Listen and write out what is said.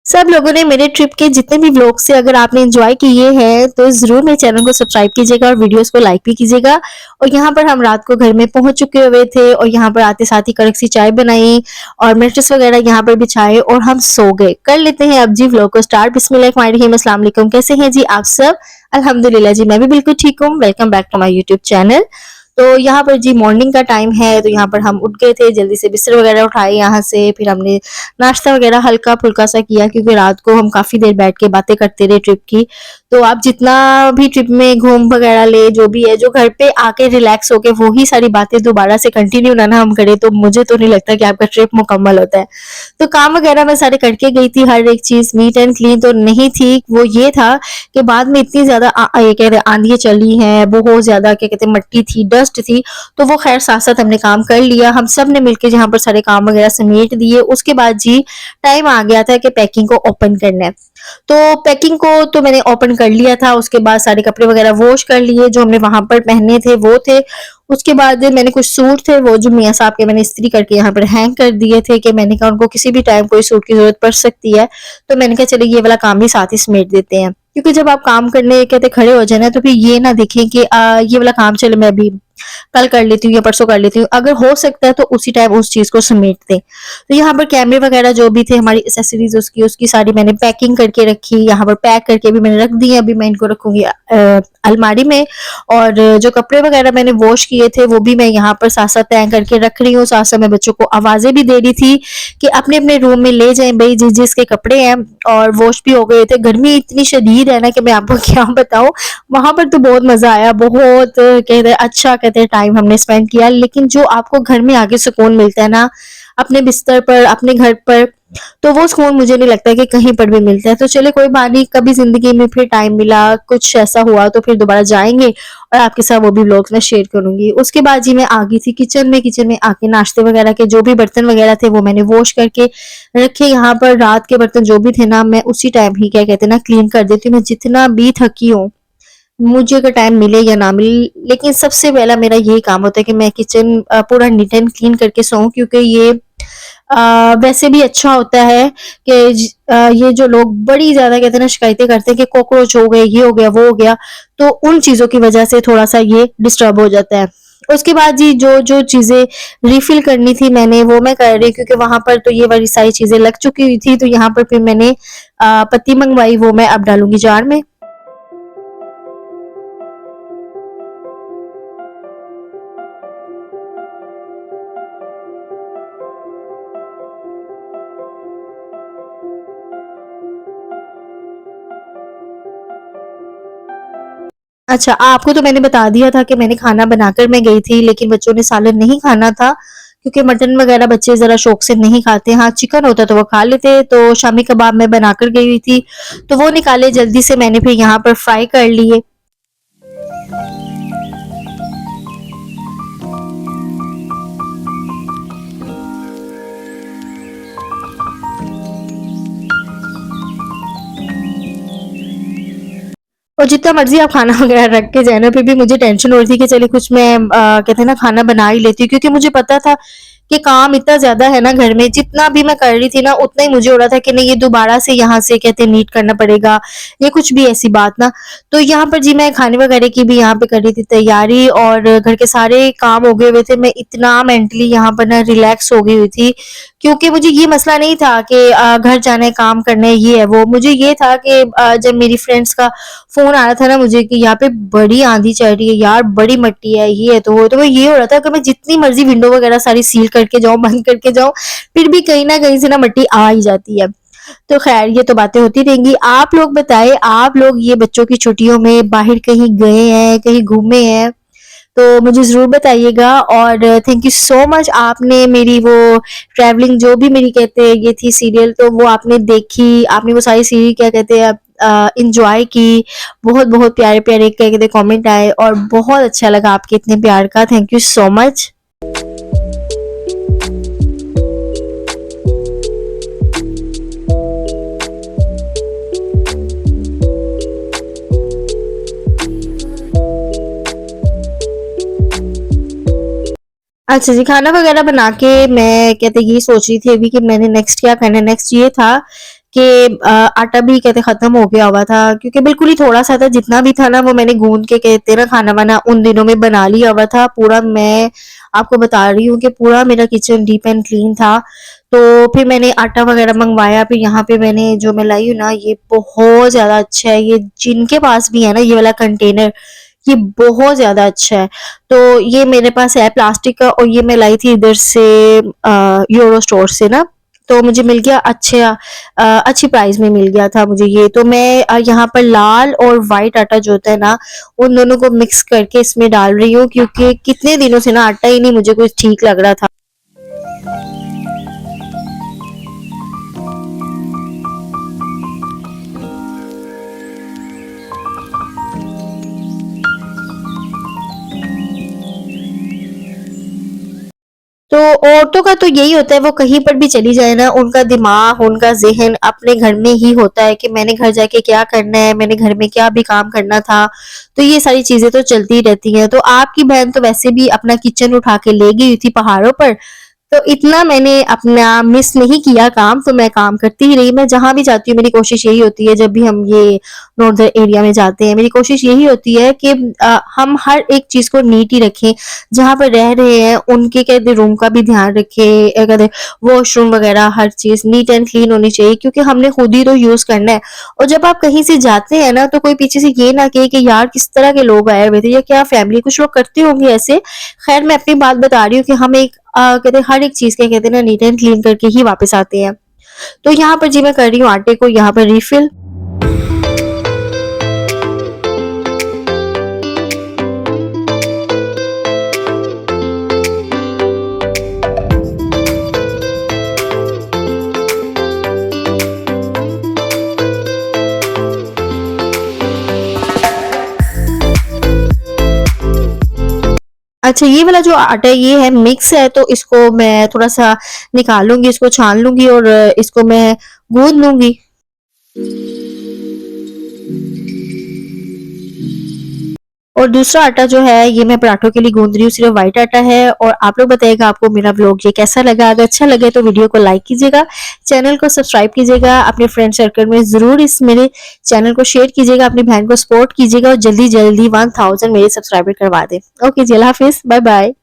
सब लोगों ने मेरे ट्रिप के जितने भी व्लॉग से अगर आपने एंजॉय किए हैं तो ज़रूर मेरे चैनल को सब्सक्राइब कीजिएगा और वीडियोस को लाइक भी कीजिएगा। और यहाँ पर हम रात को घर में पहुंच चुके हुए थे और यहाँ पर आते साथ ही कड़क सी चाय बनाई और मैट्रेस वगैरह यहाँ पर बिछाए और हम सो गए। कर लेते हैं अब जी व्लॉग को स्टार्ट। बिस्मिल्लाहिर्रहमानिर्रहीम, अस्सलाम वालेकुम। कैसे हैं जी आप सब? अल्हम्दुलिल्लाह जी, मैं भी बिल्कुल ठीक हूँ। Welcome back to my YouTube channel. तो यहाँ पर जी मॉर्निंग का टाइम है, तो यहाँ पर हम उठ गए थे, जल्दी से बिस्तर वगैरह उठाए यहाँ से, फिर हमने नाश्ता वगैरह हल्का फुल्का सा किया क्योंकि रात को हम काफी देर बैठ के बातें करते रहे ट्रिप की। तो आप जितना भी ट्रिप में घूम वगैरह ले जो भी है, जो घर पे आके रिलैक्स होके वो ही सारी बातें दोबारा से कंटिन्यू ना हम करें तो मुझे तो नहीं लगता कि आपका ट्रिप मुकम्मल होता है। तो काम वगैरह मैं सारे करके गई थी, हर एक चीज नीट एंड क्लीन तो नहीं थी। वो ये था कि बाद में इतनी ज्यादा ये कह रहे आंधियां चली हैं, बहुत ज्यादा क्या कहते हैं मट्टी थी, डस्ट थी। तो वो खैर साथ साथ हमने काम कर लिया, हम सब ने मिलकर जहाँ पर सारे काम वगैरह समेट दिए। उसके बाद जी टाइम आ गया था कि पैकिंग को ओपन करना है। तो पैकिंग को तो मैंने ओपन कर लिया था। उसके बाद सारे कपड़े वगैरह वॉश कर लिए जो हमने वहां पर पहनने थे वो थे। उसके बाद मैंने कुछ सूट थे वो जो मियाँ साहब के मैंने इस्त्री करके यहाँ पर हैंग कर दिए थे कि मैंने कहा उनको किसी भी टाइम कोई सूट की जरूरत पड़ सकती है। तो मैंने कहा चलिए ये वाला काम भी साथ ही समेट देते हैं, क्योंकि जब आप काम करने कहते खड़े हो जाए ना तो फिर ये ना देखें कि ये वाला काम चले मैं अभी कल कर लेती हूँ या परसों कर लेती हूँ। अगर हो सकता है तो उसी टाइम उस चीज को समेट दें। तो यहाँ पर कैमरे वगैरह जो भी थे, हमारी एसेसरीज उसकी उसकी सारी मैंने पैकिंग करके रखी, यहाँ पर पैक करके भी मैंने रख दी है। अभी मैं इनको रखूंगी अलमारी में। और जो कपड़े वगैरह मैंने वॉश किए थे वो भी मैं यहाँ पर साथ साथ तय करके रख रही हूँ। साथ साथ मैं बच्चों को आवाजें भी दे रही थी कि अपने अपने रूम में ले जाएं भाई जिस जिसके कपड़े हैं। और वॉश भी हो गए थे। गर्मी इतनी शदीद है ना कि मैं आपको क्या बताऊं। वहां पर तो बहुत मजा आया, बहुत कहते हैं अच्छा कहते हैं टाइम हमने स्पेंड किया। लेकिन जो आपको घर में आके सुकून मिलता है ना अपने बिस्तर पर अपने घर पर, तो वो सुकून मुझे नहीं लगता कि कहीं पर भी मिलता है। तो चले कोई बात नहीं, कभी जिंदगी में फिर टाइम मिला कुछ ऐसा हुआ तो फिर दोबारा जाएंगे और आपके साथ वो भी व्लॉग्स में शेयर करूंगी। उसके बाद जी मैं आ गई थी किचन में। किचन में आके नाश्ते वगैरह के जो भी बर्तन वगैरह थे वो मैंने वॉश करके रखे यहाँ पर। रात के बर्तन जो भी थे ना मैं उसी टाइम ही क्या कहते हैं ना क्लीन कर देती हूँ। मैं जितना भी थकी हूँ, मुझे अगर टाइम मिले या ना मिले, लेकिन सबसे पहला मेरा यही काम होता है कि मैं किचन पूरा नीट एंड क्लीन करके सोऊं। क्योंकि ये वैसे भी अच्छा होता है कि ये जो लोग बड़ी ज्यादा कहते हैं ना शिकायतें करते हैं कि कॉकरोच हो गए, ये हो गया, वो हो गया, तो उन चीजों की वजह से थोड़ा सा ये डिस्टर्ब हो जाता है। उसके बाद जी जो जो चीजें रिफिल करनी थी मैंने वो मैं कर रही, क्योंकि वहां पर तो ये वाली सारी चीजें लग चुकी हुई थी। तो यहाँ पर फिर मैंने पत्ती मंगवाई, वो मैं अब डालूंगी जार में। अच्छा, आपको तो मैंने बता दिया था कि मैंने खाना बनाकर मैं गई थी, लेकिन बच्चों ने सालन नहीं खाना था क्योंकि मटन वगैरह बच्चे ज़रा शौक से नहीं खाते। हाँ, चिकन होता तो वो खा लेते। तो शामी कबाब मैं बनाकर गई हुई थी, तो वो निकाले जल्दी से मैंने फिर यहाँ पर फ्राई कर लिए। और जितना मर्जी आप खाना वगैरह रख के जाए ना फिर भी मुझे टेंशन हो रही थी कि चलिए कुछ मैं कहते हैं ना खाना बना ही लेती हूँ, क्योंकि मुझे पता था कि काम इतना ज्यादा है ना घर में। जितना भी मैं कर रही थी ना उतना ही मुझे हो रहा था कि नहीं ये दोबारा से यहाँ से कहते हैं नीट करना पड़ेगा या कुछ भी ऐसी बात ना। तो यहाँ पर जी मैं खाने वगैरह की भी यहाँ पे कर रही थी तैयारी और घर के सारे काम हो गए हुए थे। मैं इतना मेंटली यहाँ पर ना रिलैक्स हो गई हुई थी, क्योंकि मुझे ये मसला नहीं था कि घर जाना है काम करना है ये है वो। मुझे ये था कि जब मेरी फ्रेंड्स का फोन आ रहा था ना मुझे कि यहाँ पे बड़ी आंधी चल रही है यार, बड़ी मिट्टी है, ये है तो वो, तो मैं ये हो रहा था कि मैं जितनी मर्जी विंडो वगैरह सारी सील करके जाऊं, बंद करके जाऊं, फिर भी कहीं ना कहीं से ना मिट्टी आ ही जाती है। तो खैर ये तो बातें होती रहेंगी। आप लोग बताएं, आप लोग ये बच्चों की छुट्टियों में बाहर कहीं गए हैं, कहीं घूमे हैं तो मुझे ज़रूर बताइएगा। और थैंक यू सो मच, आपने मेरी वो ट्रैवलिंग जो भी मेरी कहते हैं ये थी सीरियल, तो वो आपने देखी, आपने वो सारी सीरीज क्या कहते हैं इंजॉय की। बहुत बहुत प्यारे प्यारे क्या कहते कमेंट आए और बहुत अच्छा लगा आपके इतने प्यार का। Thank you so much. अच्छा जी, खाना वगैरह बना के मैं कहते ये सोच रही थी अभी कि मैंने नेक्स्ट क्या करना है। नेक्स्ट ये था कि आटा भी कहते ख़त्म हो गया हुआ था, क्योंकि बिल्कुल ही थोड़ा-सा था, जितना भी था ना वो मैंने गूँद के कहते ना खाना-वाना उन दिनों में बना लिया हुआ था। पूरा मैं आपको बता रही हूँ कि पूरा मेरा किचन डीप एंड क्लीन था। तो फिर मैंने आटा वग़ैरह मँगवाया, फिर यहाँ पे मैंने जो मैं लाई हूँ ना ये बहुत ज़्यादा अच्छा है। ये जिनके पास भी है ना ये वाला कंटेनर, ये बहुत ज़्यादा अच्छा है। तो ये मेरे पास है प्लास्टिक का, और ये मैं लाई थी इधर से यूरो स्टोर से ना, तो मुझे मिल गया अच्छी प्राइस में मिल गया था मुझे ये। तो मैं यहाँ पर लाल और व्हाइट आटा जो होता है ना, उन दोनों को मिक्स करके इसमें डाल रही हूँ, क्योंकि कितने दिनों से ना आटा ही नहीं मुझे कुछ ठीक लग रहा था। तो औरतों का तो यही होता है, वो कहीं पर भी चली जाए ना, उनका दिमाग, उनका ज़हन अपने घर में ही होता है कि मैंने घर जाके क्या करना है, मैंने घर में क्या भी काम करना था। तो ये सारी चीज़ें तो चलती ही रहती हैं। तो आपकी बहन तो वैसे भी अपना किचन उठा के ले गई थी पहाड़ों पर, तो इतना मैंने अपना मिस नहीं किया काम, तो मैं काम करती ही रही। मैं जहाँ भी जाती हूँ मेरी कोशिश यही होती है, जब भी हम ये नॉर्दर्न एरिया में जाते हैं, मेरी कोशिश यही होती है कि हम हर एक चीज़ को नीट ही रखें। जहाँ पर रह रहे हैं उनके कहते रूम का भी ध्यान रखें, कहते वॉशरूम वगैरह हर चीज़ नीट एंड क्लीन होनी चाहिए, क्योंकि हमने खुद ही तो यूज़ करना है। और जब आप कहीं से जाते हैं ना, तो कोई पीछे से ये ना कहे कि यार किस तरह के लोग आए हुए थे, या क्या फैमिली, कुछ लोग करते होंगे ऐसे। खैर मैं अपनी बात बता रही हूँ कि हम एक कहते हैं हर एक चीज़ के कहते हैं ना नीट एंड क्लीन करके ही वापस आते हैं। तो यहाँ पर जी मैं कर रही हूँ आटे को यहाँ पर रिफिल। अच्छा, ये वाला जो आटा है ये है मिक्स है, तो इसको मैं थोड़ा-सा निकाल लूँगी, इसको छान लूँगी और इसको मैं गूँथ लूँगी। और दूसरा आटा जो है ये मैं पराठों के लिए गूँथ रही हूँ, सिर्फ़ व्हाइट आटा है। और आप लोग बताइएगा आपको मेरा व्लॉग ये कैसा लगा? अगर अच्छा लगे तो वीडियो को लाइक कीजिएगा, चैनल को सब्सक्राइब कीजिएगा, अपने फ्रेंड सर्कल में ज़रूर इस मेरे चैनल को शेयर कीजिएगा, अपनी बहन को सपोर्ट कीजिएगा और जल्दी-जल्दी 1000 मेरे सब्सक्राइबर करवा दें। ओके जी, अल्लाह हाफ़िज़, बाय-बाय।